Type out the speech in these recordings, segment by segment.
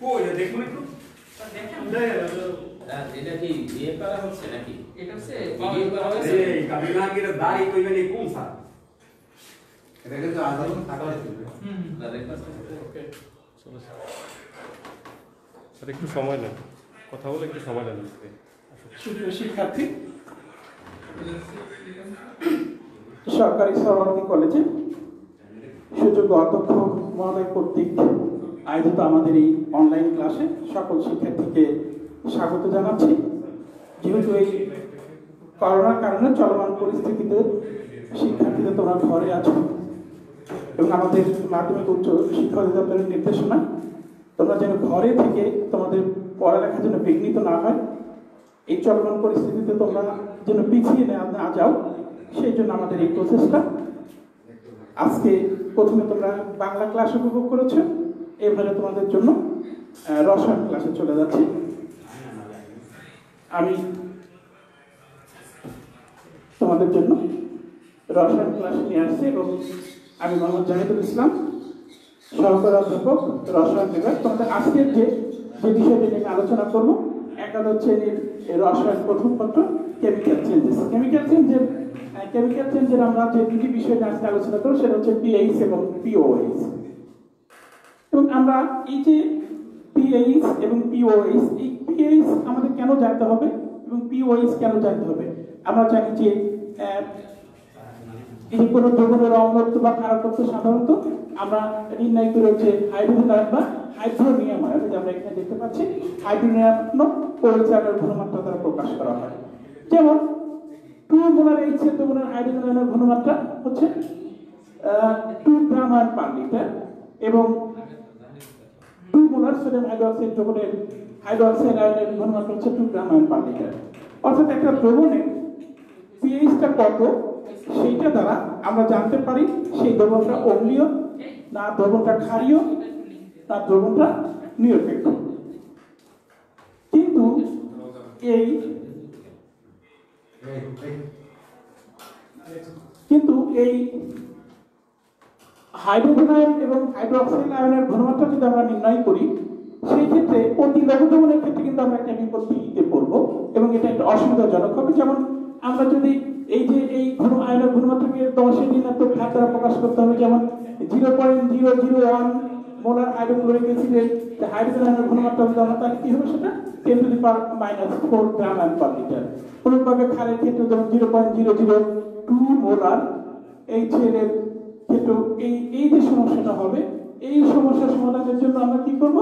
কই দেখুন একটু এটা কি বিয়ে করা হচ্ছে নাকি? এটা হচ্ছে ভিডিও করা হচ্ছে। এই কাবিনাগের দাড়ি কইবেন এই কোন স্যার এটা কিন্তু আন্দোলন থাকা উচিত। না দেখবেন ওকে চলো স্যার একটু সময় নেন, কথা বলে একটু সময় নেন। সুপ্রিয় শিক্ষার্থী, সরকারি সরকারি কলেজে সুযোগ্য অধ্যক্ষ মহোদয় কর্তৃক আয়োজিত আমাদের এই অনলাইন ক্লাসে সকল শিক্ষার্থীকে স্বাগত জানাচ্ছি। যেহেতু এই করোনার কারণে চলমান পরিস্থিতিতে শিক্ষার্থীদের তোমরা ঘরে আছো এবং আমাদের মাধ্যমিক উচ্চ শিক্ষা অধিদপ্তরের নির্দেশনা তোমরা যেন ঘরে থেকে তোমাদের পড়ালেখা যেন বিঘ্নিত না হয়, এই চলমান পরিস্থিতিতে তোমরা যেন পিছিয়ে না যাও, সেই জন্য আমাদের এই প্রচেষ্টা। আজকে প্রথমে তোমরা বাংলা ক্লাস উপভোগ করেছো, এবারে তোমাদের জন্য রসায়ন ক্লাসে চলে যাচ্ছি। আমি তোমাদের জন্য রসায়ন ক্লাস নিয়ে আসছি এবং আমি মোহাম্মদ জাহিদুল ইসলাম, সহকারী অধ্যাপক রসায়ন বিভাগ। তোমাদের আজকের যে বিষয়টি নিয়ে আলোচনা করবো, একাদশ শ্রেণীর রসায়ন প্রথম পত্র কেমিক্যাল চেঞ্জেস। কেমিক্যাল চেঞ্জের আমরা যে দুটি বিষয় নিয়ে আজকে আলোচনা করবো সেটা হচ্ছে পিএইচ এবং পিওএইচ। এবং আমরা এই যে পিএইচ এবং পিওএইচ, এই পিএইচ আমাদের কেন জানতে হবে এবং পিওএইচ কেন জানতে হবে? আমরা জানি যে এই কোনো দ্রবণের অম্লত্ব বা ক্ষারকত্ব সাধারণত আমরা নির্ণয় করে হচ্ছে হাইড্রোজেন আয়ন বা হাইড্রোনিয়াম আয়ন, যে আমরা এখানে দেখতে পাচ্ছি হাইড্রোনিয়াম OH আয়নের ঘনমাত্রা দ্বারা প্রকাশ করা হয়। যেমন 2 মোলার H দ্রবণের হাইড্রোজেন আয়নের ঘনমাত্রা হচ্ছে 2 গ্রাম আয়ন পার লিটার এবং 2 মোলার সোডিয়াম হাইড্রোক্সাইড দ্রবণের হাইড্রোক্সাইড আয়নের ঘনমাত্রা হচ্ছে 2 গ্রাম আয়ন পার লিটার। অর্থাৎ একটা দ্রবণের পিএইচটা কত সেইটা দ্বারা আমরা জানতে পারি সেই দ্রবণটা অম্লীয় না দ্রবণটা ক্ষারীয় না দ্রবণটা নিরপেক্ষ। কিন্তু এই হাইড্রোজেন আয়ন এবং হাইড্রোক্সাইড আয়নের ঘনমাত্রা যদি আমরা নির্ণয় করি, সেই ক্ষেত্রে অতি লঘু দ্রবণের ক্ষেত্রে কিন্তু আমরা একটা বিপত্তিতে পড়বো এবং এটা একটা অসুবিধাজনক হবে। যেমন আমরা যদি এই ঘন আয়নের ঘনমাত্রাকে 10 এর ঋণাত্মক ঘাত দ্বারা প্রকাশ করতে হবে, যেমন 0.001 মোলার হাইড্রোক্লোরিক অ্যাসিডের হাইড্রোজেন আয়নের ঘনমাত্রা যদি আমরা, তাহলে কি হবে সেটা 10⁻⁻⁴ গ্রাম আয়ন পার লিটার। অনুরূপভাবে ক্ষারের ক্ষেত্রে যেমন 0.002 মোলার HCl এর ক্ষেত্রে এই যে সমস্যাটা হবে, এই সমস্যার সমাধানের জন্য আমরা কি করব?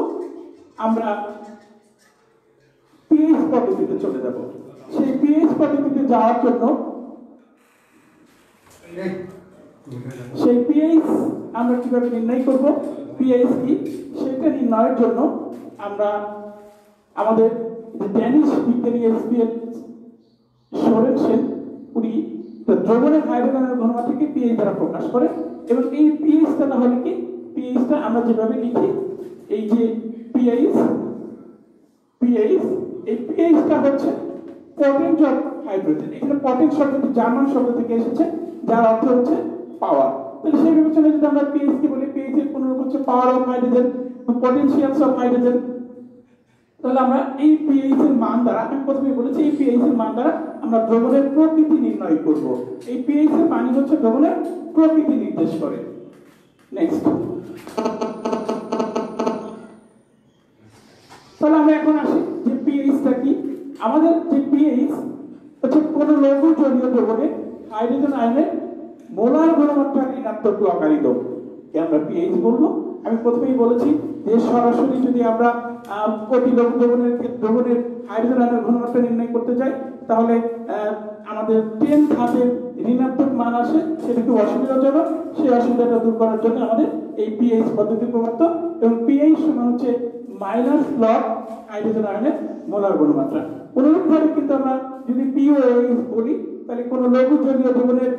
আমরা পিএইচ পদ্ধতিতে চলে যাব। সেই পিএইচ পদ্ধতিতে যাওয়ার জন্য সেই পিএইচ আমরা কিভাবে নির্ণয় করব, পিএইচ কি সেটা নির্ণয়ের জন্য আমরা আমাদের ড্যানিশ বিজ্ঞানী SPL সোরেনসেন উনি দ্রবণের হাইড্রোজেনের ঘনমাত্রাকে পিএইচ দ্বারা প্রকাশ করে এবং এই পিএইচটা না হলে কি, পিএইচটা আমরা যেভাবে লিখি এই যে পিএইচ, এই পিএইচটা হচ্ছে পটেন্ট অফ হাইড্রোজেন। এখানে পটেন্ট শব্দটি জার্মান শব্দ থেকে এসেছে, যার অর্থ হচ্ছে পাওয়ার। তাহলে সেই বিবেচনায় যদি আমরা পিএইচ কে বলি, পিএইচ এর পুনরূপ হচ্ছে power of hydrogen, potentials of hydrogen. তাহলে আমরা এই পিএইচ এর মান দ্বারা, আমি প্রথমে বলেছি এই পিএইচ এর মান দ্বারা আমরা দ্রবণের প্রকৃতি নির্ণয় করব। এই পিএইচ এর মানই হচ্ছে দ্রবণের প্রকৃতি নির্দেশ করে। নেক্সট, তাহলে আমরা এখন আসি যে পিএইচটা কি। আমাদের যে পিএইচ হচ্ছে কোন লঘু জলীয় দ্রবণে হাইড্রোজেন আয়নের মোলার ঘনমাত্রা ঋণাত্মক লগারিদম কে আমরা পিএইচ বলবো। আমি প্রথমেই বলেছি যে সরাসরি যদি আমরা অতি লঘু দ্রবণের হাইড্রোজেন আয়নের ঘনমাত্রা নির্ণয় করতে যাই, তাহলে আমাদের 10 ঘাতের ঋণাত্মক মান আসে, সেটা খুব অসুবিধাজনক। সেই অসুবিধাটা দূর করার জন্য আমাদের এই পিএইচ পদ্ধতি প্রবর্ত এবং পিএইচ সমান হচ্ছে মাইনাস লগ হাইড্রোজেন আয়নের মোলার ঘনমাত্রা। অনুরূপভাবে কিন্তু আমরা যদি পিওএইচ বলি, তাহলে কোন লঘু জলীয় দ্রবণের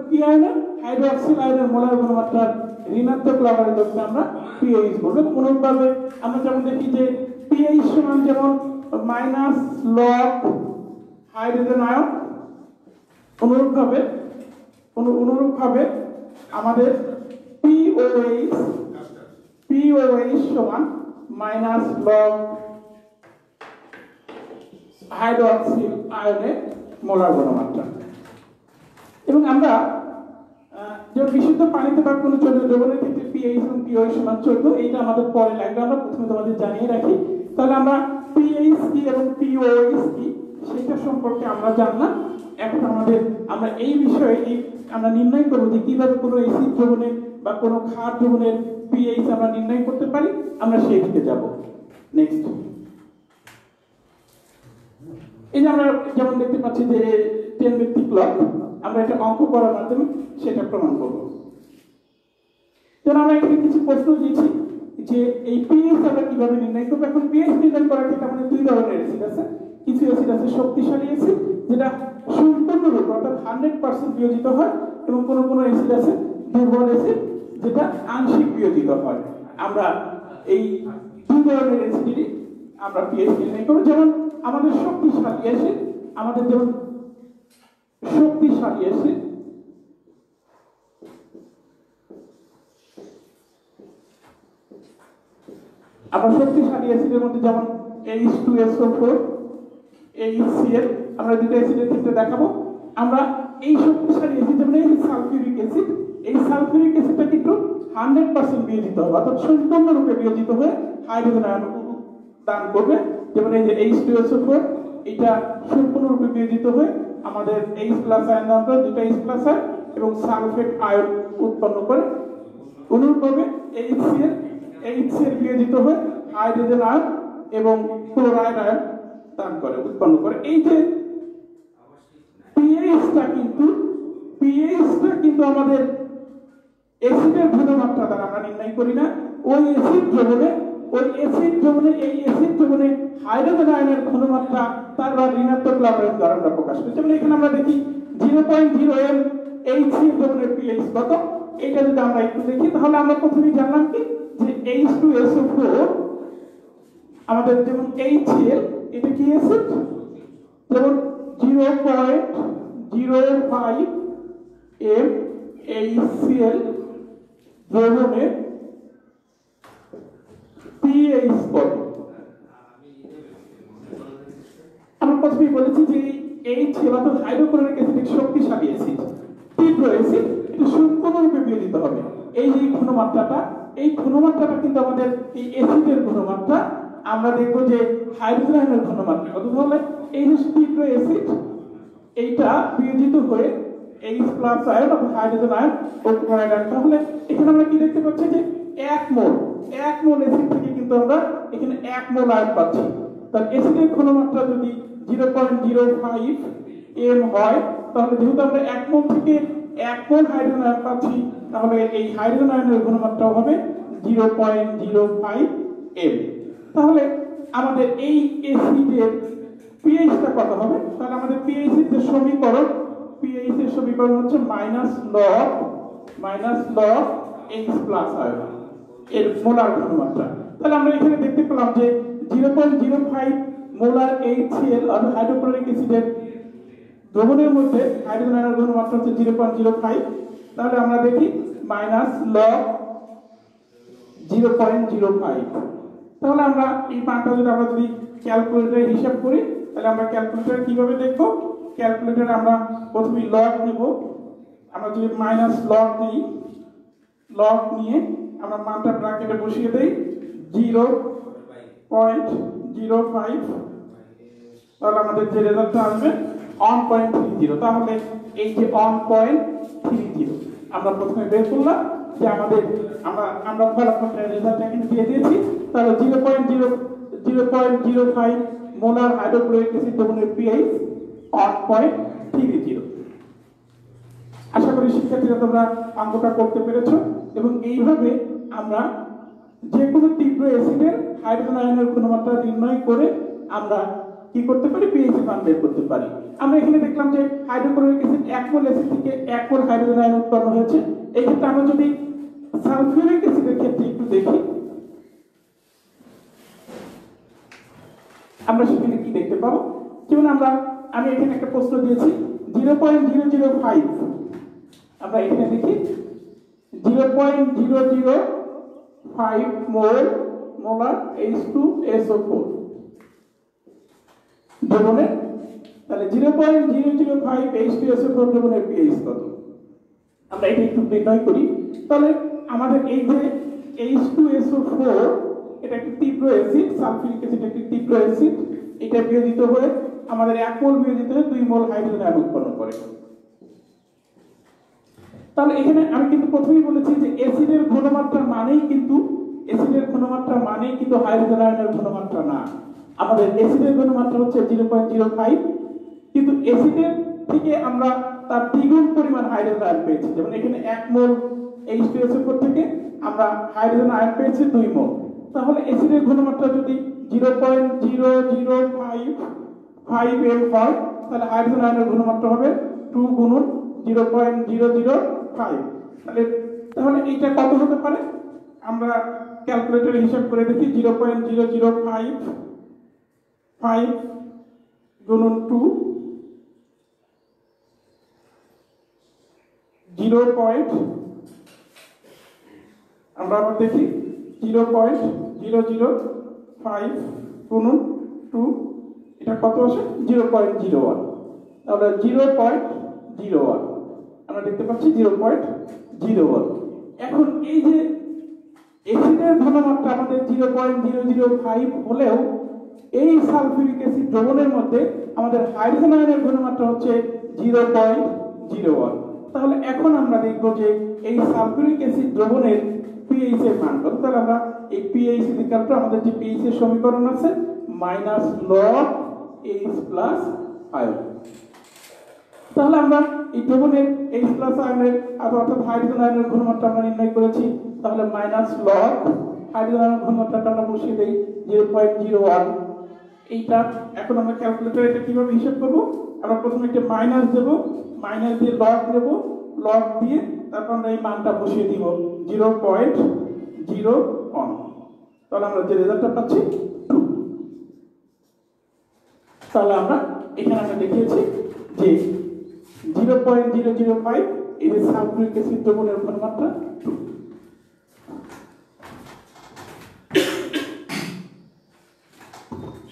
কি আয়নের হাইড্রোক্সিল আয়নের মোলার ঘনমাত্রার ঋণাত্মক লগারিদমকে আমরা পিএইচ বলবো। অনুরূপভাবে আমরা যেমন দেখি যে পিএইচ সমান যেমন মাইনাস লগ হাইড্রোজেন আয়ন, অনুরূপভাবে আমাদের পিওএইচ সমান মাইনাস লগ হাইড্রোক্সিল আয়নের মোলার ঘনমাত্রা। এবং আমরা যেমন বিশুদ্ধ পানিতে বা কোনো জলীয় দ্রবণের ক্ষেত্রে পিএইচ এবং পিওএইচ সমান 14, এইটা আমাদের পরে লাগবে, আমরা প্রথমে তোমাদের জানিয়ে রাখি। তাহলে আমরা পিএইচ কি এবং পিওএইচ কি সেটা সম্পর্কে আমরা জানলাম। এখন আমরা এই বিষয়ে আমরা নির্ণয় করব যে কিভাবে কোনো অ্যাসিড দ্রবণের বা কোনো ক্ষার দ্রবণের পিএইচ আমরা নির্ণয় করতে পারি, আমরা সেই দিকে যাব। নেক্সট, এই যে আমরা যেমন দেখতে পাচ্ছি যে 10 ভিত্তিক লগ, আমরা এটা অঙ্ক করার মাধ্যমে সেটা প্রমাণ করব। যেমন আমরা এখানে কিছু প্রশ্ন দিয়েছি যে এই পিএইচ আমরা কিভাবে নির্ণয় করব। এখন পিএইচ নির্ণয় করার ক্ষেত্রে আমাদের দুই ধরনের অ্যাসিড আছে। কিছু অ্যাসিড আছে শক্তিশালী অ্যাসিড, যেটা সম্পূর্ণরূপে অর্থাৎ 100% বিয়োজিত হয়, এবং কোনো কোনো অ্যাসিড আছে দুর্বল অ্যাসিড, যেটা আংশিক বিয়োজিত হয়। আমরা এই দুই ধরনের অ্যাসিডেরই আমরা পিএইচ নির্ণয় করব। যেমন আমাদের শক্তিশালী অ্যাসিড, আমরা শক্তিশালী অ্যাসিডের মধ্যে যেমন H2SO4, HCl, আমরা দুটো অ্যাসিডের ক্ষেত্রে দেখাবো। আমরা এই শক্তিশালী অ্যাসিড যেমন এই সালফিউরিক অ্যাসিড, এই সালফিউরিক অ্যাসিডটা কিন্তু 100% বিয়োজিত হবে, অর্থাৎ সম্পূর্ণরূপে বিয়োজিত হয়ে হাইড্রোজেন আয়ন দান করবে। যেমন এই যে H2SO4, এটা সম্পূর্ণরূপে বিয়োজিত হয়ে আমাদের H+ আয়ন দান করে, দুটো H+ আয়ন এবং সালফেট আয়ন উৎপন্ন করে। অনুরূপভাবে HCl বিয়োজিত হয়ে হাইড্রোজেন আয়ন এবং ক্লোরাইড আয়ন দান করে, উৎপন্ন করে। এই যে পিএইচটা কিন্তু আমাদের অ্যাসিডের ঘনমাত্রা দ্বারা আমরা নির্ণয় করি না। ওই অ্যাসিড দ্রবণে হাইড্রোজেন আয়নের ঘনমাত্রা তার ঋণাত্মক লবণের দ্বারা আমরা প্রকাশ করি। যেমন এখানে আমরা দেখি 0.0 m HCl দ্রবণের পিএইচ কত, এটা যদি আমরা একটু দেখি তাহলে আমরা প্রথমেই জানলাম কি যে H2SO4 আমাদের যেমন HCl, এটা কি অ্যাসিড, যেমন 0.05 m HCl দ্রবণের পিএইচ কত। আমরা প্রথমেই বলেছি যে HCl অর্থাৎ হাইড্রোক্লোরিক অ্যাসিড শক্তিশালী অ্যাসিড, তীব্র অ্যাসিড, এটা সম্পূর্ণরূপে বিয়োজিত হবে। এই ঘনমাত্রাটা কিন্তু আমাদের এই অ্যাসিডের ঘনমাত্রা। আমরা দেখব যে হাইড্রোজেন আয়নের ঘনমাত্রা কত। তাহলে এই যে তীব্র অ্যাসিড, এইটা বিয়োজিত হয়ে H+ আয়ন অর্থাৎ হাইড্রোজেন আয়ন ও ক্লোরাইড আয়ন। তাহলে এখানে আমরা কি দেখতে পাচ্ছি যে 1 মোল অ্যাসিড থেকে কিন্তু আমরা এখানে 1 মোল আয়ন পাচ্ছি। তার অ্যাসিডের ঘনমাত্রা যদি 0.05 m হয়, তাহলে যেহেতু আমরা 1 মোল থেকে 1 মোল হাইড্রোজেন আয়ন পাচ্ছি, তাহলে এই হাইড্রোজেন আয়নের ঘনমাত্রা হবে 0.05 m। তাহলে আমাদের এই অ্যাসিডের পিএইচটা কত হবে? তাহলে আমাদের পিএইচ এর যে সমীকরণ, হচ্ছে মাইনাস লগ H+ আয়ন এর মোলার ঘনমাত্রা। তাহলে আমরা এখানে দেখতে পেলাম যে 0.05 মোলার HCl অর্থাৎ হাইড্রোক্লোরিক অ্যাসিডের দ্রবণের মধ্যে হাইড্রোজেন আয়নের ঘনমাত্রা হচ্ছে 0.05। তাহলে আমরা দেখি মাইনাস লগ 0.05। তাহলে আমরা এই মানটা যদি ক্যালকুলেটরে হিসাব করি, তাহলে আমরা ক্যালকুলেটর কিভাবে দেখব? ক্যালকুলেটরে আমরা প্রথমে লগ নেব। আমরা যদি মাইনাস লগ নিয়ে আমরা মানটা ব্র্যাকেটে বসিয়ে দেই 0.05, তাহলে আমাদের যে রেজাল্টটা আসবে 1.30। তাহলে এই যে 1.30 আমরা প্রথমে বের করলাম যে আমরা ফলাফলটা রেজাল্ট এখানে দিয়ে দিয়েছি। তাহলে 0.05 মোলার হাইড্রোক্লোরিক অ্যাসিড দ্রবণের পিএইচ 1.30। আশা করি শিক্ষার্থীরা তোমরা অঙ্কটা করতে পেরেছো। এবং এইভাবে আমরা যে কোনো তীব্র অ্যাসিডের হাইড্রোজেন আয়নের ঘনমাত্রা নির্ণয় করে আমরা কি করতে পারি? পিএইচ এর মান বের করতে পারি। আমরা এখানে দেখলাম যে হাইড্রোক্লোরিক অ্যাসিড 1 মোল অ্যাসিড থেকে 1 মোল হাইড্রোজেন আয়ন উৎপন্ন হয়েছে। এই ক্ষেত্রে আমরা যদি সালফিউরিক অ্যাসিডের ক্ষেত্রে একটু দেখি, আমরা সেখানে কি দেখতে পাবো? যেমন আমি এখানে একটা প্রশ্ন দিয়েছি 0.005, আমরা এখানে দেখি 0.005 মোল মোলার H2SO4 দ্রবণের, তাহলে 0.005 H2SO4 দ্রবণের pH কত? আমরা এটা একটু নির্ণয় করি। তাহলে আমাদের এই যে H2SO4 এটা একটি তীব্র অ্যাসিড, সালফিউরিক অ্যাসিড একটি তীব্র অ্যাসিড, এটা বিয়োজিত হয়ে আমাদের 1 মোল বিয়োজিত হয়ে 2 মোল হাইড্রোজেন আয়ন উৎপন্ন করে। তাহলে এখানে আমি কিন্তু প্রথমেই বলেছি যে অ্যাসিডের ঘনমাত্রা মানেই কিন্তু হাইড্রোজেন আয়নের ঘনমাত্রা না। আমাদের অ্যাসিডের ঘনমাত্রা হচ্ছে 0.05, কিন্তু অ্যাসিডের থেকে আমরা তার দ্বিগুণ পরিমাণ হাইড্রোজেন আয়ন পেয়েছি। যেমন এখানে 1 মোল H2SO4 থেকে আমরা হাইড্রোজেন আয়ন পেয়েছি 2 মোল। তাহলে অ্যাসিডের ঘনমাত্রা যদি 0.0055 m হয়, তাহলে হাইড্রোজেন আয়নের ঘনমাত্রা হবে 2 গুণন 0.005। তাহলে এটা কত হতে পারে? আমরা ক্যালকুলেটরে হিসাব করে দেখি। 0.0055 গুণন 2 আমরা আবার দেখি 0.005 গুণন 2, এটা কত আসে? 0.01। তাহলে 0.01 আমরা দেখতে পাচ্ছি 0.01। এখন এই যে অ্যাসিডের ঘনমাত্রা আমাদের 0.005 হলেও এই সালফিউরিক অ্যাসিড দ্রবণের মধ্যে আমাদের হাইড্রোজেন আয়নের ঘনমাত্রা হচ্ছে 0.01। তাহলে এখন আমরা দেখব যে এই সালফিউরিক অ্যাসিড দ্রবণের pH এর মান কত। তাহলে আমরা এই pH ইকুয়াল আমাদের যে pH এর সমীকরণ আছে -log H প্লাস আয়ন। তাহলে আমরা এই দ্রবণের H প্লাস আয়নের অর্থাৎ হাইড্রোজেন আয়নের ঘনমাত্রা আমরা নির্ণয় করেছি। তাহলে -log হাইড্রোজেন আয়নের ঘনমাত্রাটা আমরা বসিয়ে দেই 0.01। এইটা এখন আমরা ক্যালকুলেটরে এটা কিভাবে হিসাব করব? আমরা প্রথমে একটা মাইনাস দেব, মাইনাস দিয়ে লগ দেব, লগ দিয়ে তারপর আমরা এই মানটা বসিয়ে দিব 0.01। তাহলে আমরা যে রেজাল্টটা পাচ্ছি 2। তাহলে আমরা এখানে আমরা দেখিয়েছি যে 0.005 এই যে সালফিউরিক অ্যাসিড দ্রবণের ঘনমাত্রা 2।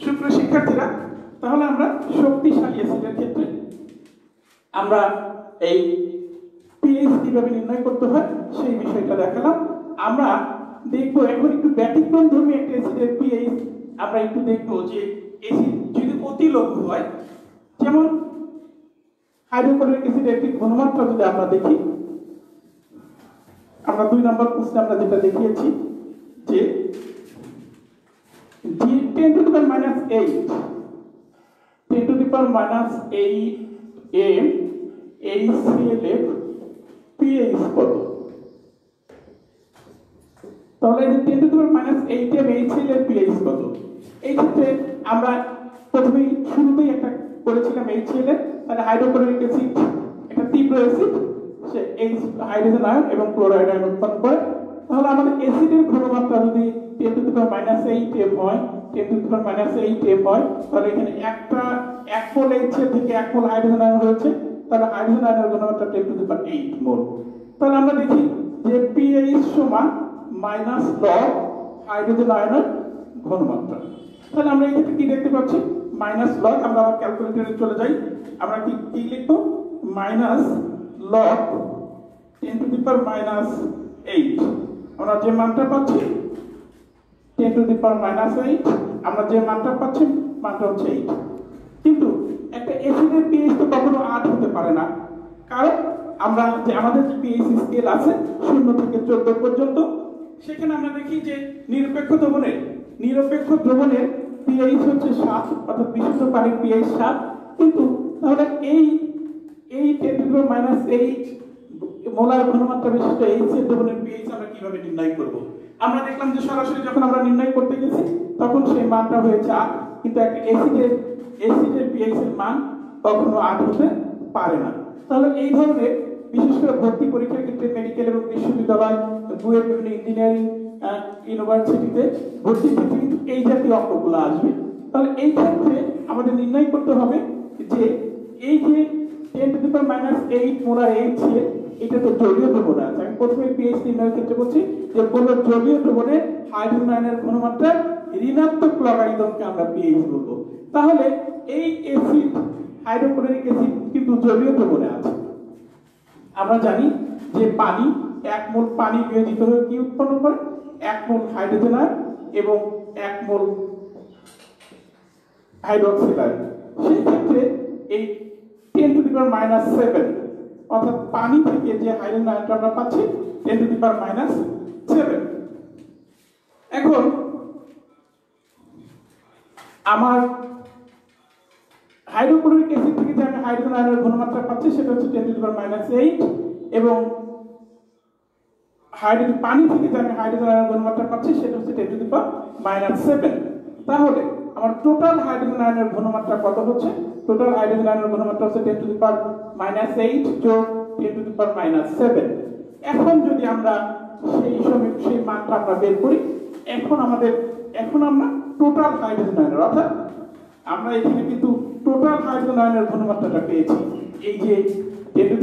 সুপ্রিয় শিক্ষার্থীরা, তাহলে আমরা শক্তিশালী অ্যাসিডের ক্ষেত্রে আমরা এই pH কিভাবে নির্ণয় করতে হয় সেই বিষয়টা দেখালাম। আমরা দেখব এখন একটু ব্যতিক্রমধর্মী একটা অ্যাসিডের pH আমরা একটু দেখব যে অ্যাসিড যদি অতি লঘু হয়, যেমন হাইড্রোক্লোরিক অ্যাসিডের একটি ঘনমাত্রা যদি আমরা দেখি, আমরা 2 নম্বর প্রশ্নে আমরা যেটা দেখিয়েছি যে 10 to the power minus 8 10 to the power minus 8 m HCl এর pH কত? তাহলে এই 10 to the power minus 8 m HCl এর pH কত? এই ক্ষেত্রে আমরা প্রথমেই শুরুতেই একটা করেছিলাম HCl এর, তাহলে হাইড্রোক্লোরিক অ্যাসিড একটা তীব্র অ্যাসিড, সে H হাইড্রোজেন আয়ন এবং ক্লোরাইড আয়ন উৎপন্ন করে। তাহলে আমাদের অ্যাসিডের ঘনমাত্রা যদি 10 to the power minus 8 m হয়, 10 to the power minus 8 m হয়, তাহলে এখানে একটা 1 মোল HCl থেকে 1 মোল হাইড্রোজেন আয়ন হয়েছে, তাহলে হাইড্রোজেন আয়নের ঘনমাত্রা 10 to the power 8 মোল। তাহলে আমরা দেখি যে pH সমান -log হাইড্রোজেন আয়নের ঘনমাত্রা। তাহলে আমরা এখানে কি দেখতে পাচ্ছি? -log, আমরা আবার ক্যালকুলেটরে চলে যাই, আমরা কি লিখব? -log 10 to the power minus 8, আমরা যে মানটা পাচ্ছি 10 to the power minus 8, আমরা যে মানটা পাচ্ছি মানটা হচ্ছে 8। কিন্তু একটা অ্যাসিডের pH তো কখনো 8 হতে পারে না, কারণ আমরা যে আমাদের যে pH স্কেল আছে 0 থেকে 14 পর্যন্ত, সেখানে আমরা দেখি যে নিরপেক্ষ দ্রবণের pH হচ্ছে 7, অর্থাৎ বিশুদ্ধ পানির pH 7। কিন্তু তাহলে এই 10 to the power minus 8 molar ঘনমাত্রা বিশিষ্ট HCl দ্রবণের pH আমরা কিভাবে নির্ণয় করব? আমরা দেখলাম যে সরাসরি যখন আমরা নির্ণয় করতে গেছি তখন সেই মানটা হয়েছে 8, কিন্তু একটা অ্যাসিডের pH এর মান কখনো 8 হতে পারে না। তাহলে এই ধরনের বিশেষ করে ভর্তি পরীক্ষার ক্ষেত্রে মেডিকেল এবং বিশ্ববিদ্যালয়, বুয়েট বিভিন্ন ইঞ্জিনিয়ারিং ইউনিভার্সিটিতে ভর্তির ক্ষেত্রে কিন্তু এই জাতীয় অঙ্কগুলো আসবে। তাহলে এই ক্ষেত্রে আমাদের নির্ণয় করতে হবে যে এই যে 10 to the power minus 8 molar HCl এটা তো জলীয় দ্রবণে আছে। আমি প্রথমে পিএইচ নির্ণয়ের ক্ষেত্রে বলছি যে কোনো জলীয় দ্রবণে হাইড্রোজেন আয়নের ঘনমাত্রা ঋণাত্মক লগারিদমকে আমরা পিএইচ বলবো। তাহলে এই অ্যাসিড হাইড্রোক্লোরিক অ্যাসিড কিন্তু জলীয় দ্রবণে আছে। আমরা জানি যে পানি 1 মোল পানি বিয়োজিত হয়ে কি উৎপন্ন করে 1 মোল হাইড্রোজেন আয়ন এবং 1 মোল হাইড্রোক্সিল আয়ন। সেই ক্ষেত্রে এই 10⁻⁷ অর্থাৎ পানি থেকে যে হাইড্রোজেন আয়নটা আমরা পাচ্ছি 10⁻⁷। এখন আমার হাইড্রোক্লোরিক অ্যাসিড থেকে যে আমি হাইড্রোজেন আয়নের ঘনমাত্রা পাচ্ছি সেটা হচ্ছে 10⁻⁸ এবং হাইড্রোজেন পানি থেকে যে আমি হাইড্রোজেন আয়নের ঘনমাত্রা পাচ্ছি সেটা হচ্ছে 10⁻⁷। তাহলে আমার টোটাল হাইড্রোজেন আয়নের ঘনমাত্রা কত হচ্ছে? টোটাল হাইড্রোজেন আয়নের ঘনমাত্রা হচ্ছে 10⁻⁸ যোগ 10⁻⁷। এখন যদি আমরা সেই মানটা আমরা বের করি, এখন আমরা টোটাল হাইড্রোজেন আয়নের অর্থাৎ আমরা এখানে কিন্তু টোটাল হাইড্রোজেন আয়নের ঘনমাত্রাটা পেয়েছি। এই যে 10⁻⁸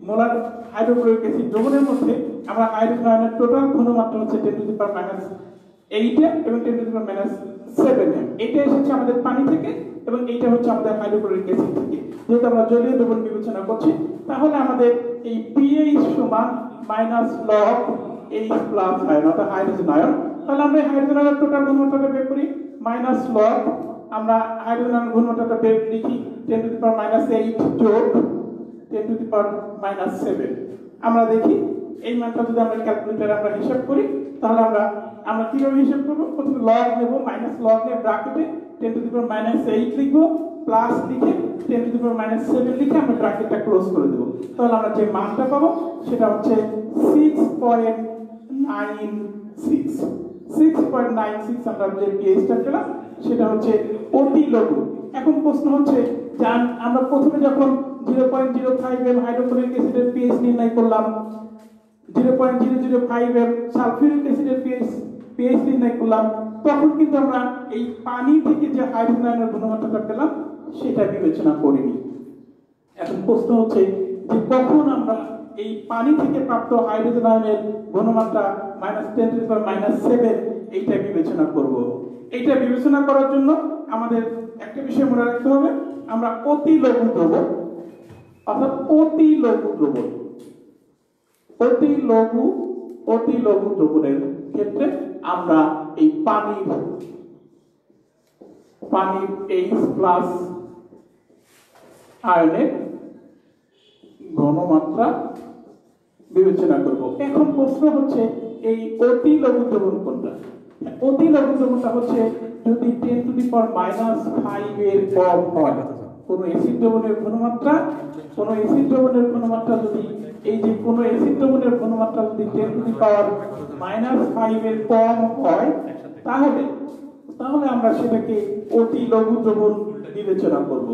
মোলার হাইড্রোক্লোরিক অ্যাসিড দ্রবণের মধ্যে আমরা হাইড্রোজেন আয়নের টোটাল ঘনমাত্রা হচ্ছে 10⁻⁸ এবং 10⁻⁷। এটা এসেছে আমাদের পানি থেকে এবং এইটা হচ্ছে আমাদের হাইড্রোক্লোরিক অ্যাসিড থেকে। যেহেতু আমরা জলীয় দ্রবণ বিবেচনা করছি, তাহলে আমাদের এই pH সমান log H প্লাস আয়ন অর্থাৎ হাইড্রোজেন আয়ন। তাহলে আমরা এই হাইড্রোজেন আয়নের টোটাল ঘনমাত্রাটা বের করি log আমরা হাইড্রোজেন আয়নের ঘনমাত্রাটা বের লিখি 10⁻⁸ যোগ 10⁻⁷। আমরা দেখি এই মানটা যদি আমরা ক্যালকুলেটরে আমরা হিসাব করি তাহলে আমরা কিভাবে হিসাব করব? প্রথমে লগ নেব, লগ নিয়ে ব্র্যাকেটে 10⁻⁸ লিখব, প্লাস লিখে 10⁻⁷ লিখে আমরা ব্র্যাকেটটা ক্লোজ করে দেব। তাহলে আমরা যে মানটা পাবো সেটা হচ্ছে 6.96 আমরা যে পিএইচটা পেলাম সেটা হচ্ছে অতি লঘু। এখন প্রশ্ন হচ্ছে আমরা প্রথমে যখন 0.05 m হাইড্রোক্লোরিক অ্যাসিডের পিএইচ নির্ণয় করলাম, 0.005 m সালফিউরিক অ্যাসিডের পিএইচ নির্ণয় করলাম, তখন কিন্তু আমরা এই পানি থেকে যে হাইড্রোজেন আয়নের ঘনমাত্রাটা পেলাম সেটা বিবেচনা করিনি। এখন প্রশ্ন হচ্ছে যে কখন আমরা এই পানি থেকে প্রাপ্ত হাইড্রোজেন আয়নের ঘনমাত্রা -10⁻⁷ এইটা বিবেচনা করব। এইটা বিবেচনা করার জন্য আমাদের একটা বিষয় মনে রাখতে হবে, আমরা অতি লঘু দ্রবণ অর্থাৎ অতি লঘু দ্রবণের ক্ষেত্রে আমরা এই পানির H প্লাস আয়নের ঘনমাত্রা বিবেচনা করব। এখন প্রশ্ন হচ্ছে এই অতি লঘু দ্রবণ কোনটা? অতি লঘু দ্রবণটা হচ্ছে যদি 10⁻⁵ এর কম হয় কোন অ্যাসিড দ্রবণের ঘনমাত্রা, যদি এই যে কোন অ্যাসিড দ্রবণের ঘনমাত্রা যদি 10⁻⁵ এর কম হয় তাহলে আমরা সেটাকে অতি লঘু দ্রবণ বিবেচনা করব।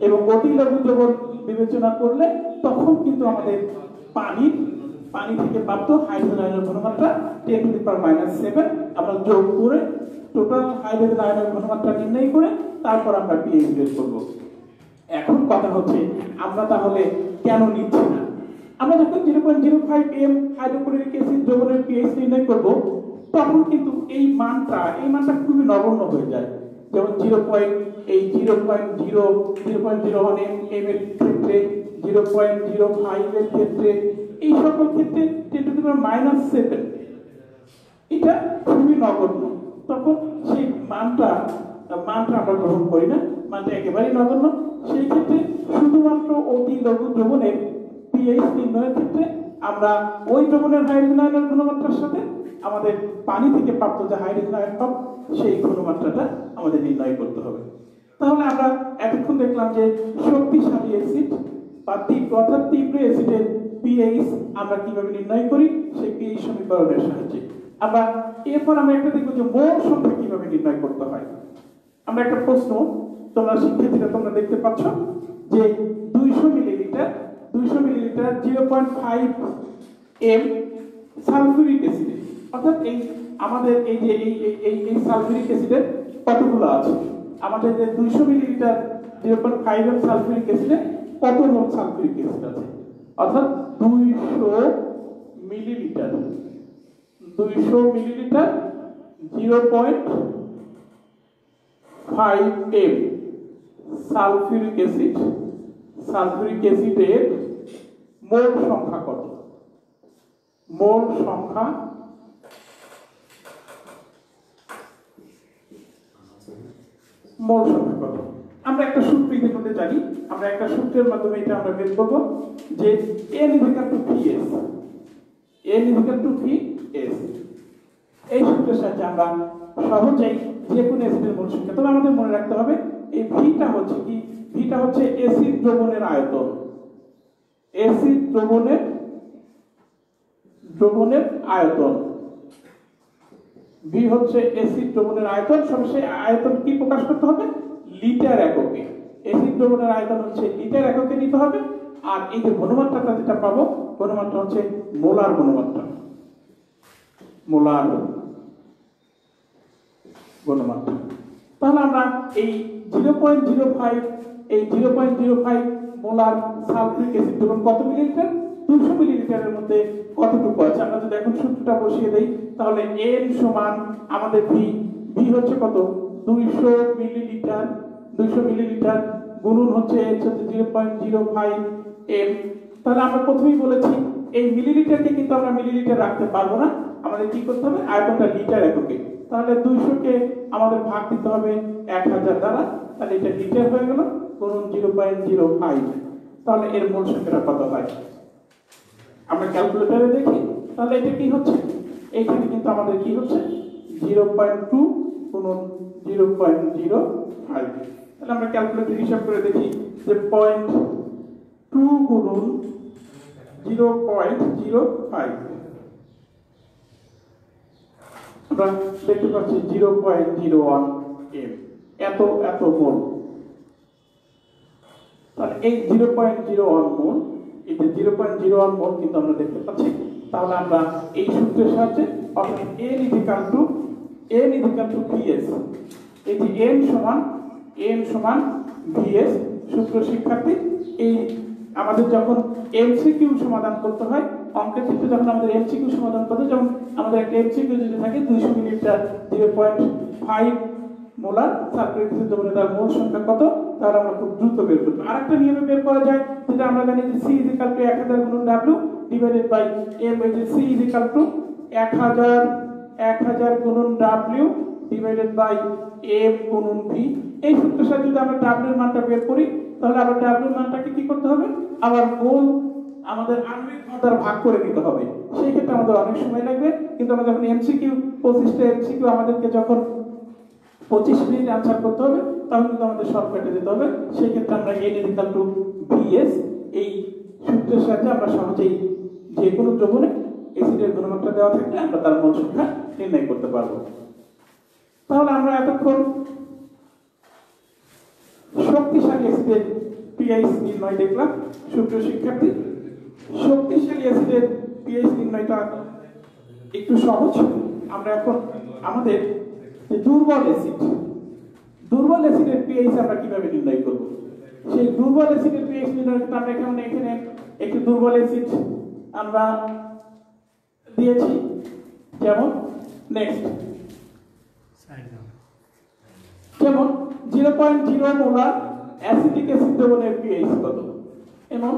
এবং অতি লঘু দ্রবণ বিবেচনা করলে তখন কিন্তু আমাদের পানি থেকে প্রাপ্ত হাইড্রোজেন আয়নের ঘনমাত্রা 10⁻⁷ আমরা যোগ করে টোটাল হাইড্রোজেন আয়নের ঘনমাত্রা নির্ণয় করে তারপর আমরা পিএইচ বের করব। এখন কথা হচ্ছে আমরা তাহলে কেন নিচ্ছি না? আমরা যখন 0.05 m হাইড্রোক্লোরিক অ্যাসিড দ্রবণের পিএইচ নির্ণয় করব তখন কিন্তু এই মানটা খুবই নগণ্য হয়ে যায়। যেমন 0.01 m এর ক্ষেত্রে, 0.05 এর ক্ষেত্রে, এই সকল ক্ষেত্রে 10⁻⁷ এটা খুবই নগণ্য। তখন সেই মানটা আমরা গ্রহণ করি না, মানটা একেবারেই নগণ্য। সেই ক্ষেত্রে শুধুমাত্র অতি লঘু দ্রবণের পিএইচ নির্ণয়ের ক্ষেত্রে আমরা ওই দ্রবণের হাইড্রোজেন আয়নের ঘনমাত্রার সাথে আমাদের পানি থেকে প্রাপ্ত যে হাইড্রোজেন আয়ন পাব সেই ঘনমাত্রাটা আমাদের নির্ণয় করতে হবে। তাহলে আমরা এতক্ষণ দেখলাম যে শক্তিশালী অ্যাসিড বা তীব্র অ্যাসিডের পিএইচ আমরা কিভাবে নির্ণয় করি সেই পিএইচ সমীকরণের সাহায্যে। এরপর আমরা একটা দেখব যে মোল সংখ্যা কিভাবে নির্ণয় করতে হয়। আমরা একটা প্রশ্ন তোমরা দেখতে পাচ্ছ যে 200 মিলিলিটার 0.5 m সালফিউরিক অ্যাসিড, অর্থাৎ আমাদের এই সালফিউরিক অ্যাসিডের কতগুলো আছে? আমাদের যে 200 মিলিলিটার 0.5 m সালফিউরিক অ্যাসিডে কত মোল সালফিউরিক অ্যাসিড আছে? অর্থাৎ 200 মিলিলিটার 200 মিলিলিটার 0.5 m সালফিউরিক অ্যাসিডের মোল সংখ্যা কত? মোল সংখ্যা কত? আমরা একটা সূত্র ইতিমধ্যে জানি, আমরা একটা সূত্রের মাধ্যমে এটা আমরা বের করব যে n = Vs, n = Vs। এই সূত্রের সাহায্যে আমরা সহজেই যে কোনো অ্যাসিডের মোল সংখ্যা, তবে আমাদের মনে রাখতে হবে এই ভিটা হচ্ছে কি, ভিটা হচ্ছে অ্যাসিড দ্রবণের আয়তন, অ্যাসিড দ্রবণের আয়তন, ভি হচ্ছে অ্যাসিড দ্রবণের আয়তন। সব সেই আয়তন কি প্রকাশ করতে হবে? লিটার এককে। অ্যাসিড দ্রবণের আয়তন হচ্ছে লিটার এককে নিতে হবে। আর এই যে ঘনমাত্রাটা যেটা পাবো, ঘনমাত্রা হচ্ছে মোলার ঘনমাত্রা, মোলার ঘনমাত্রা। তাহলে আমরা এই 0.05 মোলার সালফিউরিক অ্যাসিড দ্রবণ কত মিলিলিটার? 200 মিলিলিটারের মধ্যে কতটুকু আছে? আমরা যদি এখন সূত্রটা বসিয়ে দেই, তাহলে n সমান আমাদের ভি হচ্ছে কত? 200 মিলিলিটার গুণন হচ্ছে 0.05 m। তাহলে আমরা প্রথমেই বলেছি এই মিলিলিটারকে কিন্তু আমরা মিলিলিটার রাখতে পারবো না, আমাদের কি করতে হবে? আয়তনটা লিটার এককে। তাহলে 200 কে আমাদের ভাগ দিতে হবে 1000 দ্বারা, তাহলে এটা লিটার হয়ে গেল, গুণন 0.05। তাহলে এর মোল সংখ্যাটা কত হয়? আমরা ক্যালকুলেটরে দেখি, তাহলে এটা কি হচ্ছে? এইখানে কিন্তু আমাদের কি হচ্ছে? 0.2 গুণন 0.05। তাহলে আমরা ক্যালকুলেটর হিসাব করে দেখি যে 0.2 গুণন 0.05, আমরা দেখতে পাচ্ছি 0.01 m, এত মোল। তাহলে এই 0.01 মোল, এই যে 0.01 মোল কিন্তু আমরা দেখতে পাচ্ছি। তাহলে আমরা এই সূত্রের সাহায্যে অর্থাৎ n = Vs, এই যে n সমান Vs সূত্র শিক্ষার্থী। এই আমাদের যখন এমসিকিউ সমাধান করতে হয়, অঙ্কের ক্ষেত্রে যখন আমাদের এমসিকিউ সমাধান করতে হয়, যেমন আমাদের একটা এমসিকিউ যদি থাকে 200 মিলিলিটার 0.5 মোলার সালফিউরিক অ্যাসিড দ্রবণের তার মোল সংখ্যা কত, তাহলে আমরা খুব দ্রুত বের করতে। আরেকটা নিয়মে বের করা যায়, যেটা আমরা জানি যে C = 1000 গুণন W ডিভাইডেড বাই M, এই যে C = 1000 গুণন W ডিভাইডেড বাই M গুণন V। এই সূত্রের সাহায্যে যদি আমরা W এর মানটা বের করি, তাহলে আবার W এর মানটাকে কি করতে হবে? আবার মোল আমাদের আণবিক ভর ভাগ করে নিতে হবে। সেই ক্ষেত্রে আমাদের অনেক সময় লাগবে, কিন্তু আমরা যখন এমসিকিউ 25টা এমসিকিউ আমাদেরকে যখন 25 মিনিট আনসার করতে হবে, তখন কিন্তু আমাদের শর্টকাটে যেতে হবে। সেই ক্ষেত্রে আমরা n = Vs এই সূত্রের সাহায্যে আমরা সহজেই যে কোনো দ্রবণে অ্যাসিডের ঘনমাত্রা দেওয়া থাকলে আমরা তার মোল সংখ্যা নির্ণয় করতে পারবো। তাহলে আমরা এতক্ষণ শক্তিশালী অ্যাসিডের pH নির্ণয় দেখলাম। সুপ্রিয় শিক্ষার্থী, শক্তিশালী অ্যাসিডের pH নির্ণয়টা একটু সহজ। আমরা এখন আমাদের যে দুর্বল অ্যাসিডের pH আমরা কিভাবে নির্ণয় করব, সেই দুর্বল অ্যাসিডের pH নির্ণয় করতে আমরা এখানে একটি দুর্বল অ্যাসিড আমরা দিয়েছি। যেমন নেক্সট, যেমন 0.0 মোলার অ্যাসিটিক অ্যাসিড দ্রবণের pH কত? এবং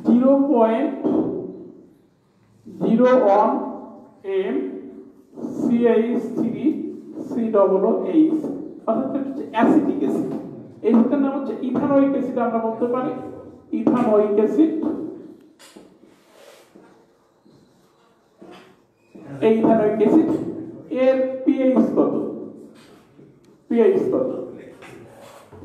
0.01 m CH3COOH, অর্থাৎ অ্যাসিটিক অ্যাসিড। এই দুটার নাম হচ্ছে ইথানোয়িক অ্যাসিড, আমরা বলতে পারি ইথানোয়িক অ্যাসিড। এই ইথানোয়িক অ্যাসিড এর pH কত?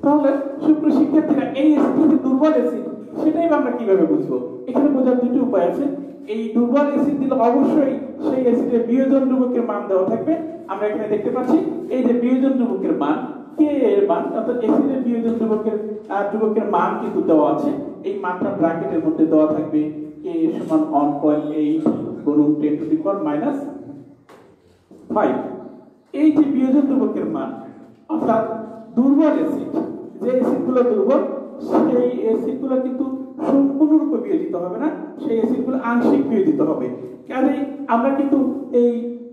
তাহলে সুপ্রিয় শিক্ষার্থীরা, এই অ্যাসিড যে দুর্বল অ্যাসিড, সেটাই আমরা কিভাবে বুঝবো? এখানে বোঝার দুটো উপায় আছে। এই দুর্বল অ্যাসিড দিলে অবশ্যই সেই অ্যাসিডের বিয়োজন ধ্রুবকের মান দেওয়া থাকবে। আমরা এখানে দেখতে পাচ্ছি এই যে বিয়োজন ধ্রুবকের মান, কে এর মান, অর্থাৎ অ্যাসিডের বিয়োজন ধ্রুবকের মান কিন্তু দেওয়া আছে। এই মানটা ব্র্যাকেটের মধ্যে দেওয়া থাকবে, কে সমান 1.8 গুণন 10⁻⁵। এই যে বিয়োজন ধ্রুবকের মান, অর্থাৎ দুর্বল অ্যাসিড, যে অ্যাসিডগুলো দুর্বল, সেই অ্যাসিডগুলো কিন্তু সম্পূর্ণরূপে বিয়োজিত হবে না, সেই অ্যাসিডগুলো আংশিক বিয়োজিত হবে। কাজেই আমরা কিন্তু এই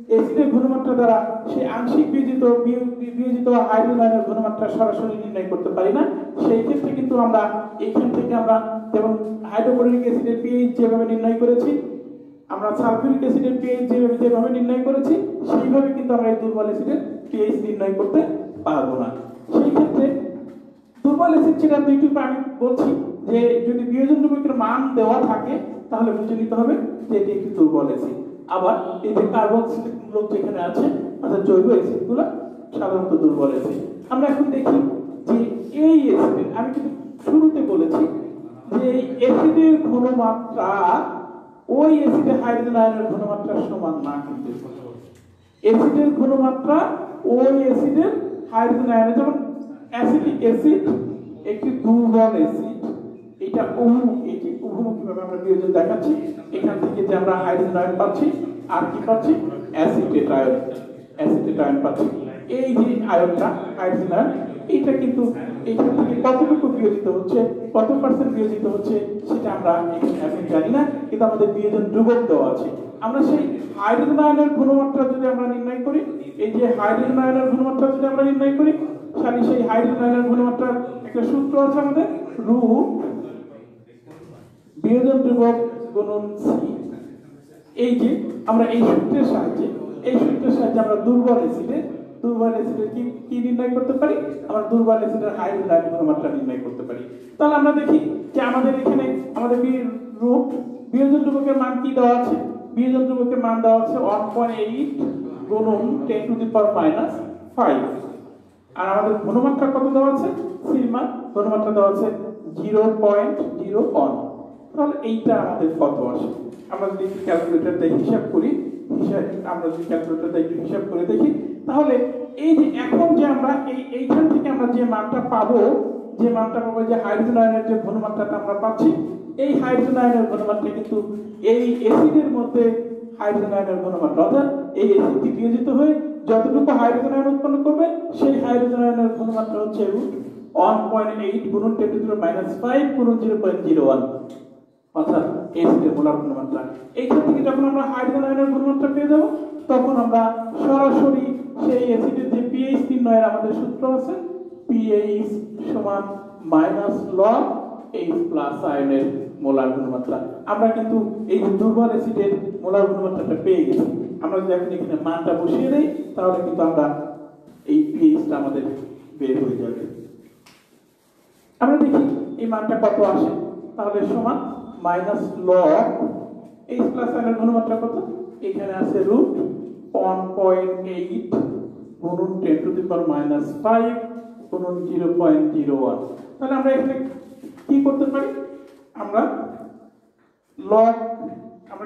অ্যাসিডের ঘনমাত্রা দ্বারা সেই আংশিক বিয়োজিত হাইড্রোজেন আয়নের ঘনমাত্রা সরাসরি নির্ণয় করতে পারি না। সেই ক্ষেত্রে কিন্তু আমরা এইখান থেকে আমরা যেমন হাইড্রোক্লোরিক অ্যাসিডের পিএইচ যেভাবে নির্ণয় করেছি, আমরা সালফিউরিক অ্যাসিডের পিএইচ যেভাবে নির্ণয় করেছি, সেইভাবে কিন্তু আমরা এই দুর্বল অ্যাসিডের পিএইচ নির্ণয় করতে পারবো না। সেই ক্ষেত্রে দুর্বল অ্যাসিড যেটা দুইটি আমি বলছি যে যদি বিয়োজন ধ্রুবকের মান দেওয়া থাকে তাহলে বুঝে নিতে হবে যে এটি একটি দুর্বল অ্যাসিড। আবার এই যে কার্বক্সিলিক মূলক যেখানে আছে অর্থাৎ জৈব অ্যাসিডগুলো সাধারণত দুর্বল অ্যাসিড। আমরা এখন দেখি যে এই অ্যাসিডের, আমি কিন্তু শুরুতে বলেছি যে এই অ্যাসিডের ঘনমাত্রা ওই অ্যাসিডের হাইড্রোজেন আয়নের ঘনমাত্রার সমান না, কিন্তু অ্যাসিডের ঘনমাত্রা ওই অ্যাসিডের হাইড্রোজেন আয়নের, যেমন অ্যাসিটিক অ্যাসিড একটি দুর্বল অ্যাসিড, এটা উভমুখীভাবে আমরা বিয়োজন দেখাচ্ছি। এখান থেকে যে আমরা হাইড্রোজেন আয়ন পাচ্ছি আর কি পাচ্ছি, অ্যাসিটেট আয়ন পাচ্ছি। এই যে আয়নটা হাইড্রোজেন আয়ন, এটা কিন্তু এখান থেকে কতটুকু বিয়োজিত হচ্ছে, কত পার্সেন্ট বিয়োজিত হচ্ছে সেটা আমরা এখন জানি না, কিন্তু আমাদের বিয়োজন ধ্রুবক দেওয়া আছে। আমরা সেই হাইড্রোজেন আয়নের ঘনমাত্রা যদি আমরা নির্ণয় করি, এই যে হাইড্রোজেন আয়নের ঘনমাত্রা যদি আমরা নির্ণয় করি, তাহলে সেই হাইড্রোজেন আয়নের ঘনমাত্রার একটা সূত্র আছে আমাদের, রুট বিয়োজন ধ্রুবক গুণন সি। এই যে আমরা এই সূত্রের সাহায্যে আমরা দুর্বল অ্যাসিডের কি নির্ণয় করতে পারি, আমরা দুর্বল অ্যাসিডের হাইড্রোজেন আয়নের ঘনমাত্রা নির্ণয় করতে পারি। তাহলে আমরা দেখি যে আমাদের এখানে আমাদের রুট বিয়োজন ধ্রুবকের মান কি দেওয়া আছে, বিয়োজন ধ্রুবকের মান দেওয়া আছে 1.8 গুণন 10 টু দি পাওয়ার -5, আর আমাদের ঘনমাত্রা কত দেওয়া আছে, সির মান ঘনমাত্রা দেওয়া আছে 0.01। তাহলে এইটা আমাদের কত আসে, আমরা যদি ক্যালকুলেটর দিয়ে হিসাব করি, হিসাব করে দেখি, তাহলে এই যে এখন যে আমরা এইখান থেকে আমরা যে মানটা পাবো যে হাইড্রোজেন আয়নের যে ঘনমাত্রাটা আমরা পাচ্ছি, এই হাইড্রোজেন আয়নের ঘনমাত্রা কিন্তু এই অ্যাসিডের মধ্যে হাইড্রোজেন আয়নের ঘনমাত্রা, অর্থাৎ এই অ্যাসিডটি বিয়োজিত হয়ে যতটুকু হাইড্রোজেন আয়ন উৎপন্ন করবে সেই হাইড্রোজেন আয়নের ঘনমাত্রা হচ্ছে রুট 1.8 গুণন 10 টু দি পাওয়ার -5 গুণন 0.01, অর্থাৎ অ্যাসিডের মোলার ঘনমাত্রা। এইখান থেকে যখন আমরা হাইড্রোজেন আয়নের ঘনমাত্রা পেয়ে যাব, তখন আমরা সরাসরি সেই অ্যাসিডের যে পিএইচ নির্ণয়ের আমাদের সূত্র আছে, পিএইচ সমান -log H প্লাস আয়নের মোলার ঘনমাত্রা। আমরা কিন্তু এই দুর্বল অ্যাসিডের মোলার ঘনমাত্রাটা পেয়ে গেছি। আমরা যদি এখন এখানে মানটা বসিয়ে দেই, তাহলে কিন্তু আমরা এই পিএইচটা আমাদের বের হয়ে যাবে। আমরা দেখি এই মানটা কত আসে, তাহলে সমান -log H প্লাস আয়নের ঘনমাত্রা কত, এখানে আছে রুট 1.8 গুণন 10 টু দি পাওয়ার -5 গুণন 0.01। তাহলে আমরা এখানে কি করতে পারি, আমরা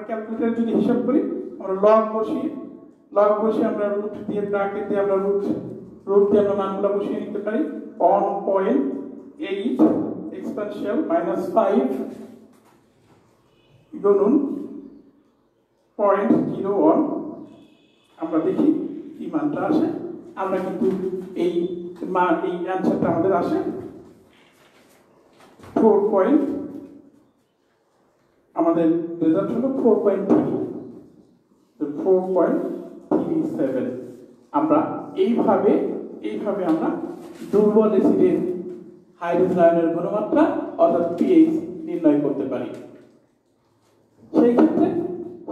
ক্যালকুলেটরে যদি হিসাব করি, আমরা লগ বসিয়ে আমরা রুট দিয়ে ব্র্যাকেট দিয়ে আমরা রুট দিয়ে আমরা মানগুলো বসিয়ে নিতে পারি। 1.8 এক্সপোনেনশিয়াল -5 গুণন 0.01, আমরা দেখি কি মানটা আসে। আমরা কিন্তু এই অ্যানসারটা আমাদের আসে 4. আমাদের রেজাল্ট হলো 4.37। আমরা এইভাবে আমরা দুর্বল অ্যাসিডের হাইড্রোজেন আয়নের ঘনমাত্রা অর্থাৎ পিএইচ নির্ণয় করতে পারি। সেই ক্ষেত্রে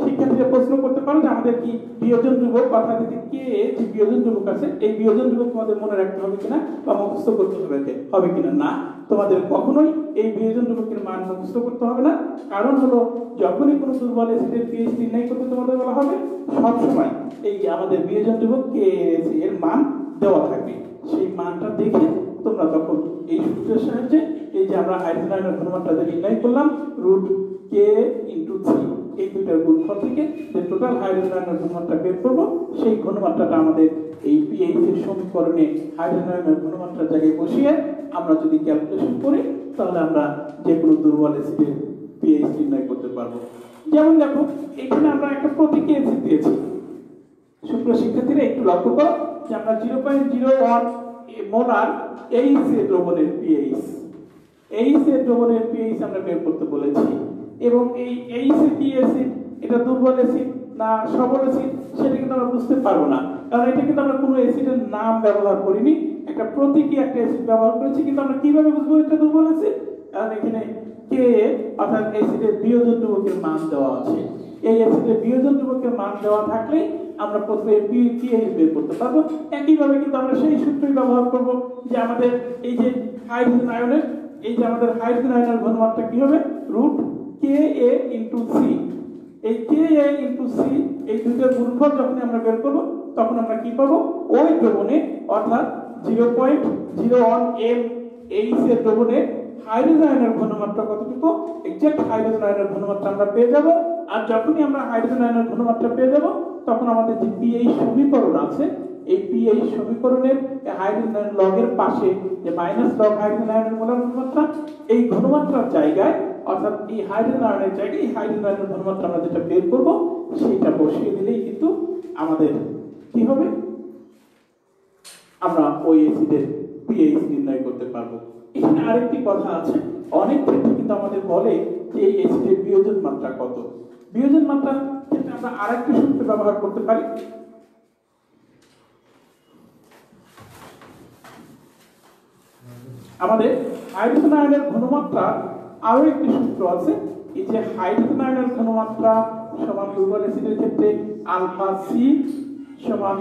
শিক্ষার্থীরা প্রশ্ন করতে পারো যে আমাদের কি বিয়োজন ধ্রুবক, অর্থাৎ কে যে বিয়োজন ধ্রুবক আছে, এই বিয়োজন ধ্রুবক তোমাদের মনে রাখতে হবে কিনা বা মুখস্থ করতে হবে কিনা। না, তোমাদের কখনোই এই বিয়োজন ধ্রুবকের মান মুখস্থ করতে হবে না। কারণ হলো যখনই কোনো দুর্বল অ্যাসিডের পিএইচ নির্ণয় করতে তোমাদের বলা হবে, সবসময় এই আমাদের বিয়োজন ধ্রুবক কে এর মান দেওয়া থাকবে। সেই মানটা দেখে তোমরা তখন এই সূত্রের সাহায্যে এই যে আমরা হাইড্রোজেন আয়নের ঘনমাত্রা নির্ণয় করলাম, রুট কে ইন্টু সি, এই দুইটার গুণফল থেকে যে টোটাল হাইড্রোজেন আয়নের ঘনমাত্রা বের করবো, সেই ঘনমাত্রাটা আমাদের এই পিএইচ এর সমীকরণে হাইড্রোজেন আয়নের ঘনমাত্রার জায়গায় বসিয়ে আমরা যদি ক্যালকুলেশন করি, তাহলে আমরা যে কোনো দুর্বল অ্যাসিডের পিএইচ নির্ণয় করতে পারবো। যেমন দেখো এখানে আমরা একটা প্রতীকী অ্যাসিড দিয়েছি। সুপ্রিয় শিক্ষার্থীরা একটু লক্ষ্য করো যে আমরা 0.01 মোলার এইচ দ্রবণের পিএইচ এইচ এর দ্রবণের পিএইচ আমরা বের করতে বলেছি এবং এই এইচ এ কি অ্যাসিড, এটা দুর্বল অ্যাসিড না সবল অ্যাসিড সেটা কিন্তু আমরা বুঝতে পারবো না, কারণ এটা কিন্তু আমরা কোনো অ্যাসিডের নাম ব্যবহার করিনি, একটা প্রতীকী একটা অ্যাসিড ব্যবহার করেছি। কিন্তু আমরা কিভাবে বুঝবো এটা দুর্বল অ্যাসিড? কারণ এখানে কে অর্থাৎ অ্যাসিডের বিয়োজন ধ্রুবকের মান দেওয়া আছে। এই অ্যাসিডের বিয়োজন ধ্রুবকের মান দেওয়া থাকলে আমরা প্রথমে পিএইচ বের করতে পারবো। একইভাবে কিন্তু আমরা সেই সূত্রই ব্যবহার করব যে আমাদের এই যে হাইড্রোজেন আয়নের ঘনমাত্রা কি হবে? রুট কে এ ইন্টু সি। এই কে এ ইন্টু সি এই দুইটার গুণফল যখন আমরা বের করব তখন আমরা কি পাবো? ওই দ্রবণে অর্থাৎ 0.01 m এইচ এর দ্রবণে হাইড্রোজেন আয়নের ঘনমাত্রা কতটুকু, এক্সাক্ট হাইড্রোজেন আয়নের ঘনমাত্রা আমরা পেয়ে যাব। আর যখনই আমরা হাইড্রোজেন আয়নের ঘনমাত্রা পেয়ে যাব তখন আমাদের যে পিএইচ সমীকরণ আছে এই পিএইচ সমীকরণের হাইড্রোজেন লগের পাশে যে মাইনাস লগ হাইড্রোজেন আয়নের মোলার ঘনমাত্রা, এই ঘনমাত্রার জায়গায় অর্থাৎ এই হাইড্রোজেন আয়নের জায়গায় এই হাইড্রোজেন আয়নের ঘনমাত্রা আমরা যেটা বের করব সেটা বসিয়ে দিলেই কিন্তু আমাদের কি হবে? আমরা ওই অ্যাসিডের পিএইচ নির্ণয় করতে পারবো। এখানে আরেকটি কথা আছে, অনেক ক্ষেত্রে কিন্তু আমাদের বলে যে এই অ্যাসিডের বিয়োজন মাত্রা কত। বিয়োজন মাত্রা ক্ষেত্রে আমরা আরেকটি সূত্র ব্যবহার করতে পারি। আমাদের হাইড্রোজেন আয়নের ঘনমাত্রা আরো একটি সূত্র আছে। এই যে হাইড্রোজেন আয়নের ঘনমাত্রা সমান দুর্বল অ্যাসিডের ক্ষেত্রে আলফা সি সমান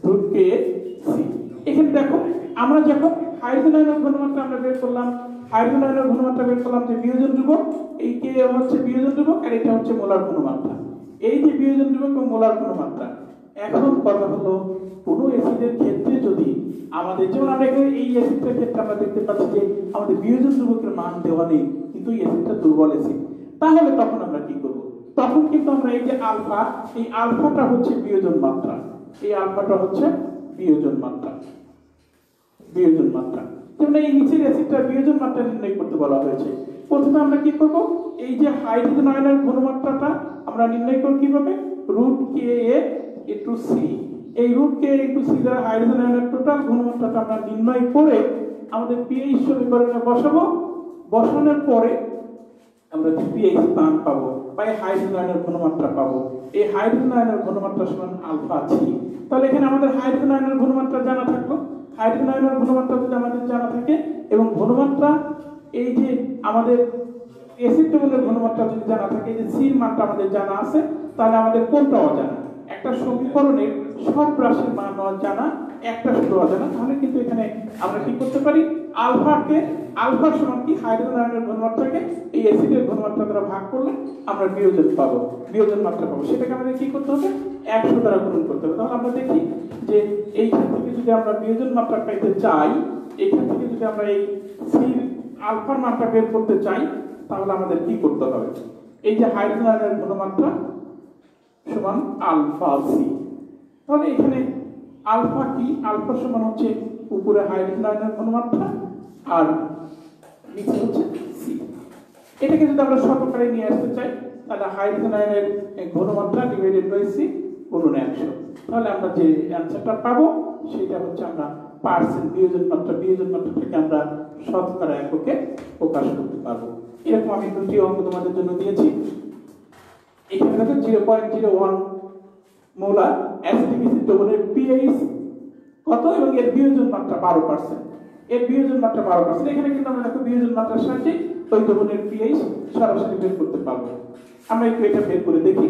রুট কে সি। এখানে দেখো আমরা যখন হাইড্রোজেন আয়নের ঘনমাত্রা আমরা বের করলাম, হাইড্রোজেন আয়নের ঘনমাত্রা বের করলাম যে বিয়োজন ধ্রুবক, এই কে হচ্ছে বিয়োজন ধ্রুবক আর এটা হচ্ছে মোলার ঘনমাত্রা। এই যে বিয়োজন ধ্রুবক এবং মোলার ঘনমাত্রা, এখন কথা হলো কোন অ্যাসিডের ক্ষেত্রে যদি আমাদের যেমন আমরা এখানে এই অ্যাসিডটার ক্ষেত্রে আমরা দেখতে পাচ্ছি যে আমাদের বিয়োজন ধ্রুবকের মান দেওয়া নেই কিন্তু এই অ্যাসিডটা দুর্বল অ্যাসিড, তাহলে তখন আমরা কি করব? তখন কিন্তু আমরা এই যে আলফা, এই আলফাটা হচ্ছে বিয়োজন মাত্রা, এই আলফাটা হচ্ছে বিয়োজন মাত্রা। যেমন এই নিচের অ্যাসিডটার বিয়োজন মাত্রা নির্ণয় করতে বলা হয়েছে। প্রথমে আমরা কি করব? এই যে হাইড্রোজেন আয়নের ঘনমাত্রাটা আমরা নির্ণয় করব কিভাবে? রুট কে এ ইনটু সি। এই রুট কে ইনটু সি দ্বারা হাইড্রোজেন আয়নের টোটাল ঘনমাত্রাটা আমরা নির্ণয় করে আমাদের পিএইচ সমীকরণে বসাবো। বসানোর পরে আমরা পিএইচ মান পাবো বা হাইড্রোজেন আয়নের ঘনমাত্রা পাবো। এই হাইড্রোজেন আয়নের ঘনমাত্রা সমান আলফা সি। তাহলে এখানে আমাদের হাইড্রোজেন আয়নের ঘনমাত্রা জানা থাকলো। হাইড্রোজেন আয়নের ঘনমাত্রা যদি আমাদের জানা থাকে এবং ঘনমাত্রা এই যে আমাদের অ্যাসিড দ্রবণের ঘনমাত্রা যদি জানা থাকে, এই যে সির মানটা আমাদের জানা আছে, তাহলে আমাদের কোনটা অজানা? একটা সমীকরণের সব রাশির মান অজানা, একটা শুধু অজানা। তাহলে কিন্তু এখানে আমরা কি করতে পারি? আলফার সমান কি হাইড্রোজেন আয়নের ঘনমাত্রাকে এই অ্যাসিডের ঘনমাত্রা দ্বারা ভাগ করলে আমরা বিয়োজন মাত্রা পাবো। সেটাকে আমাদের কি করতে হবে? 100 দ্বারা গুণ করতে হবে। তাহলে আমরা দেখি যে এইখান থেকে যদি আমরা বিয়োজন মাত্রা পেতে চাই, এইখান থেকে যদি আমরা এই সি আলফার মাত্রা বের করতে চাই তাহলে আমাদের কি করতে হবে? এই যে হাইড্রোজেন আয়নের ঘনমাত্রা সমান আলফা সি। তাহলে এখানে আলফা কি? আলফা সমান হচ্ছে উপরে হাইড্রোজেন আয়নের ঘনমাত্রা আর নিচে হচ্ছে সি। এটাকে যদি আমরা শতকরায় নিয়ে আসতে চাই তাহলে হাইড্রোজেন আয়নের ঘনমাত্রা ডিভাইডেড বাই সি গুণন 100। তাহলে আমরা যে অ্যানসারটা পাবো সেটা হচ্ছে আমরা পার্সেন্ট বিয়োজন মাত্রাটাকে আমরা শতকরা এককে প্রকাশ করতে পারবো। এরকম আমি দুটি অঙ্ক তোমাদের জন্য দিয়েছি। এখানে দেখো 0.01 মোলার অ্যাসিটিক অ্যাসিড দ্রবণের পিএইচ কত এবং এর বিয়োজন মাত্রা 12%। এর বিয়োজন মাত্রা 12%। এখানে কিন্তু আমরা দেখো বিয়োজন মাত্রার সাহায্যে ওই দ্রবণের পিএইচ সরাসরি বের করতে পারবো। আমরা একটু এটা বের করে দেখি।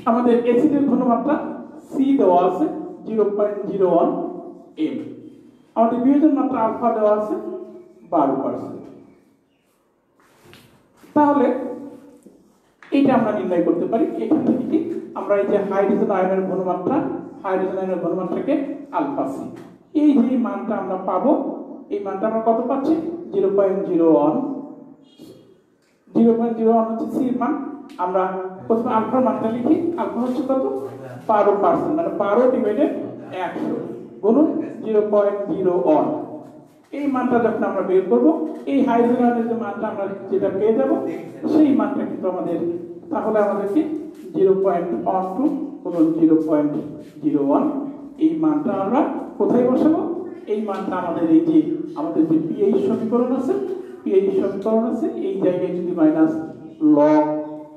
আমাদের অ্যাসিডের ঘনমাত্রা সি দেওয়া আছে 0.01 m, আমাদের বিয়োজন মাত্রা আলফা দেওয়া আছে 12%। তাহলে এটা আমরা নির্ণয় করতে পারি। এখান থেকে কি আমরা এই যে হাইড্রোজেন আয়নের ঘনমাত্রাকে আলফা সি, এই যে মানটা আমরা পাবো, এই মানটা আমরা কত পাচ্ছি? 0.01 হচ্ছে সি এর মান। আমরা প্রথমে আলফার মানটা লিখি। আলফা হচ্ছে কত? 12%, মানে 12 ডিভাইডেড 100 গুণন 0.01। এই মানটা যখন আমরা বের করব, এই হাইড্রোজেনের যে মানটা আমরা যেটা পেয়ে যাব সেই মানটা কিন্তু আমাদের তাহলে আমাদেরকে 0.12 এবং 0.01 এই মানটা আমরা কোথায় বসাবো? এই মানটা আমাদের এই যে আমাদের যে পিএইচ সমীকরণ আছে, পিএইচ সমীকরণ আছে, এই জায়গায় যদি মাইনাস লগ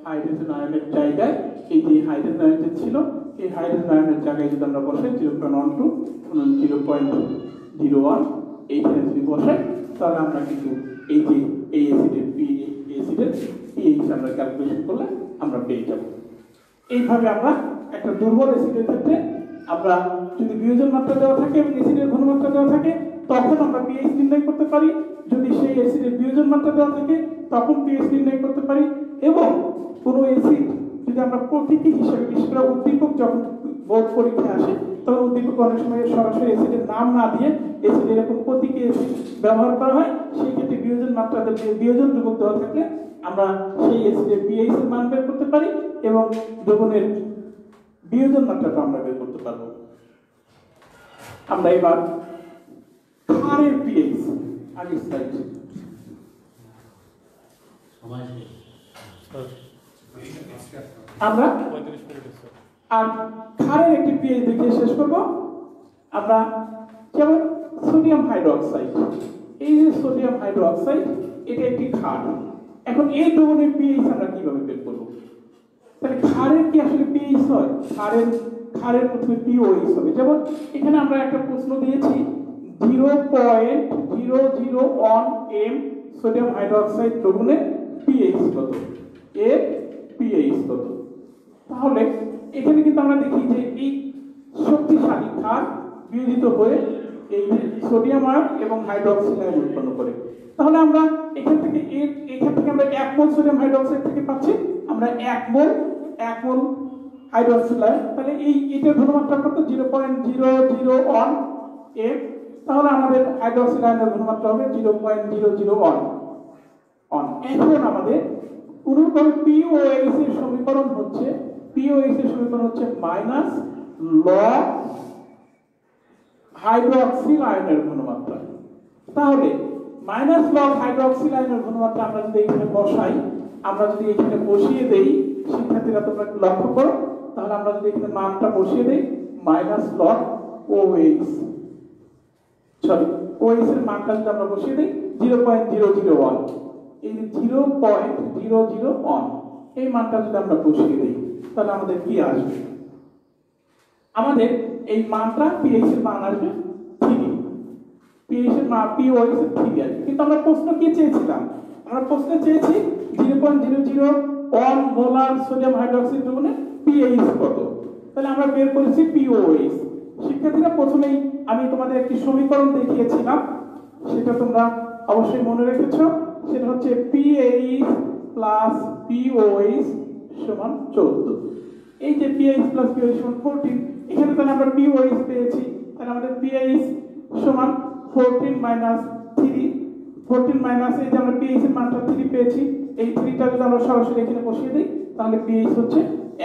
হাইড্রোজেন আয়নের জায়গায় এই যে হাইড্রোজেন আয়ন যে ছিল, এই হাইড্রোজেন আয়নের জায়গায় যদি আমরা বসাই 0.12 এবং 0.01 এইখানে যদি বসাই, তাহলে আমরা কিন্তু এই যে এই অ্যাসিডের পিএইচ আমরা ক্যালকুলেশন করলে আমরা পেয়ে যাব। এইভাবে আমরা একটা দুর্বল অ্যাসিডের ক্ষেত্রে আমরা যদি বিয়োজন মাত্রা দেওয়া থাকে এবং অ্যাসিডের ঘনমাত্রা দেওয়া থাকে তখন আমরা পিএইচ নির্ণয় করতে পারি। যদি সেই অ্যাসিডের বিয়োজন মাত্রা দেওয়া থাকে তখন পিএইচ নির্ণয় করতে পারি। এবং কোনো অ্যাসিড যদি আমরা প্রতীকী হিসেবে, বিশেষ করে উদ্দীপক যখন বোর্ড পরীক্ষায় আসে তখন উদ্দীপক অনেক সময় সরাসরি অ্যাসিডের নাম না দিয়ে অ্যাসিড এরকম প্রতীকী অ্যাসিড ব্যবহার করা হয়। সেই ক্ষেত্রে বিয়োজন মাত্রা বিয়োজন ধ্রুবক দেওয়া থাকলে আমরা সেই অ্যাসিডের পিএইচ এর মান বের করতে পারি এবং দ্রবণের বিয়োজন মাত্রাটা আমরা বের করতে পারবো। আমরা এবার ক্ষারের পিএইচ আগের স্লাইড আমরা 35 মিনিট স্যার। আর ক্ষারের একটি পিএইচ দেখিয়ে শেষ করব। আমরা যেমন সোডিয়াম হাইড্রোক্সাইড, এই যে সোডিয়াম হাইড্রোক্সাইড এটা একটি ক্ষার। এখন এই দ্রবণের পিএইচ আমরা কিভাবে বের করব? তাহলে ক্ষারের কি আসলে পিএইচ হয়? ক্ষারের প্রথমে পিওএইচ হবে। যেমন এখানে আমরা একটা প্রশ্ন দিয়েছি 0.001 m সোডিয়াম হাইড্রোক্সাইড দ্রবণের পিএইচ কত, এর পিএইচ কত। তাহলে এখানে কিন্তু আমরা দেখি যে এই শক্তিশালী ক্ষার বিয়োজিত হয়ে এই সোডিয়াম আয়ন এবং হাইড্রোক্সিল আয়ন উৎপন্ন করে। তাহলে আমরা এখান থেকে আমরা 1 মোল সোডিয়াম হাইড্রোক্সাইড থেকে পাচ্ছি আমরা 1 মোল হাইড্রোক্সিল আয়ন। তাহলে এটার ঘনমাত্রা কত? 0.001 m। তাহলে আমাদের হাইড্রোক্সিল আয়নের ঘনমাত্রা হবে 0.001। এখন আমাদের অনুরূপভাবে পিওএইচ এর সমীকরণ হচ্ছে মাইনাস লগ হাইড্রোক্সিল আয়নের ঘনমাত্রা। তাহলে মাইনাস লগ হাইড্রোক্সিল আয়নের ঘনমাত্রা আমরা যদি এখানে বসাই, আমরা যদি এখানে বসিয়ে দেই, শিক্ষার্থীরা তোমরা একটু লক্ষ্য করো, তাহলে আমরা যদি এখানে মানটা বসিয়ে দেই মাইনাস লগ ওএইচ, ওএইচ এর মানটা যদি আমরা বসিয়ে দেই 0.001, এই 0.001 এই মানটা যদি আমরা বসিয়ে দেই তাহলে আমাদের কি আসবে? আমাদের এই মানটা পিএইচ এর মান আসবে 3। পিএইচ এর মান পিওএইচ এর 3 আসবে। কিন্তু আমরা প্রশ্ন কি চেয়েছিলাম? আমরা প্রশ্নে চেয়েছি 0.001 মোলার সোডিয়াম হাইড্রোক্সাইড দ্রবণের পিএইচ কত। তাহলে আমরা বের করেছি পিওএইচ। শিক্ষার্থীরা প্রথমেই আমি তোমাদের একটি সমীকরণ দেখিয়েছিলাম, সেটা তোমরা অবশ্যই মনে রেখেছো। সেটা হচ্ছে পিএইচ প্লাস পিওএইচ সমান 14। এই যে পিএইচ প্লাস পিওএইচ সমান 14, এখানে তাহলে আমরা পিওএইচ পেয়েছি। তাহলে আমাদের পিএইচ সমান 14 মাইনাস 3, 14 মাইনাস এই যে আমরা পিএইচ এর মানটা 3 পেয়েছি, এই 3টা যদি আমরা সরাসরি এখানে বসিয়ে দিই তাহলে পিএইচ হচ্ছে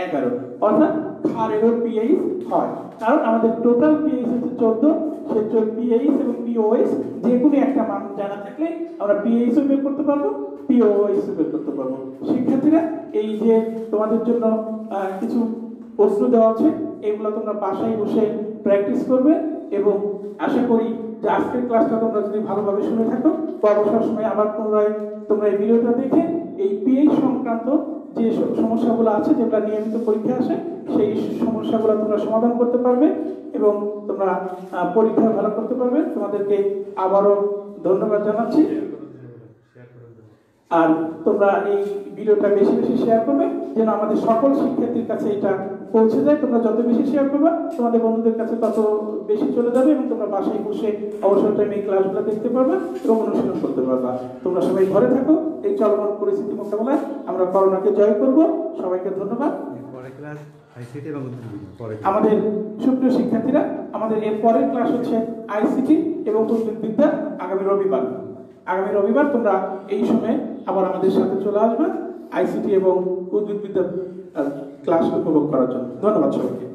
11। অর্থাৎ ক্ষারেরও পিএইচ হয়, কারণ আমাদের টোটাল পিএইচ হচ্ছে 14। সেই পিএইচ এবং পিওএইচ যে কোনো একটা মান জানা থাকলে আমরা পিএইচ বের করতে পারবো, পিওএইচ বের করতে পারবো। শিক্ষার্থীরা এই যে তোমাদের জন্য কিছু প্রশ্ন দেওয়া আছে, এগুলো তোমরা বাসায় বসে প্র্যাকটিস করবে এবং আশা করি যে আজকের ক্লাসটা তোমরা যদি ভালোভাবে শুনে থাকো তো অবসর সময় আবার পুনরায় তোমরা এই ভিডিওটা দেখে এই পিএইচ সংক্রান্ত যে সমস্যাগুলো আছে যেগুলো নিয়মিত পরীক্ষা আসে সেই সমস্যাগুলো তোমরা সমাধান করতে পারবে এবং তোমরা পরীক্ষা ভালো করতে পারবে। তোমাদেরকে আবারও ধন্যবাদ জানাচ্ছি। আর তোমরা এই ভিডিওটা বেশি বেশি শেয়ার করবে যেন আমাদের সকল শিক্ষার্থীর কাছে এটা পৌঁছে যায়। তোমরা যত বেশি শেয়ার করবে তোমাদের বন্ধুদের কাছে তত বেশি চলে যাবে এবং তোমরা বাসায় বসে অবসর টাইমে এই ক্লাসগুলো দেখতে পারবে এবং অনুশীলন করতে পারবে। তোমরা সবাই ঘরে থাকো। এই চলমান পরিস্থিতি মোকাবেলায় আমরা করোনাকে জয় করব। সবাইকে ধন্যবাদ। আমাদের সুপ্রিয় শিক্ষার্থীরা, আমাদের এর পরের ক্লাস হচ্ছে আইসিটি এবং উদ্ভিদবিদ্যা আগামী রবিবার তোমরা এই সময়ে আবার আমাদের সাথে চলে আসবে আইসিটি এবং উদ্ভিদবিদ্যা ক্লাস উপভোগ করার জন্য। ধন্যবাদ সবাইকে।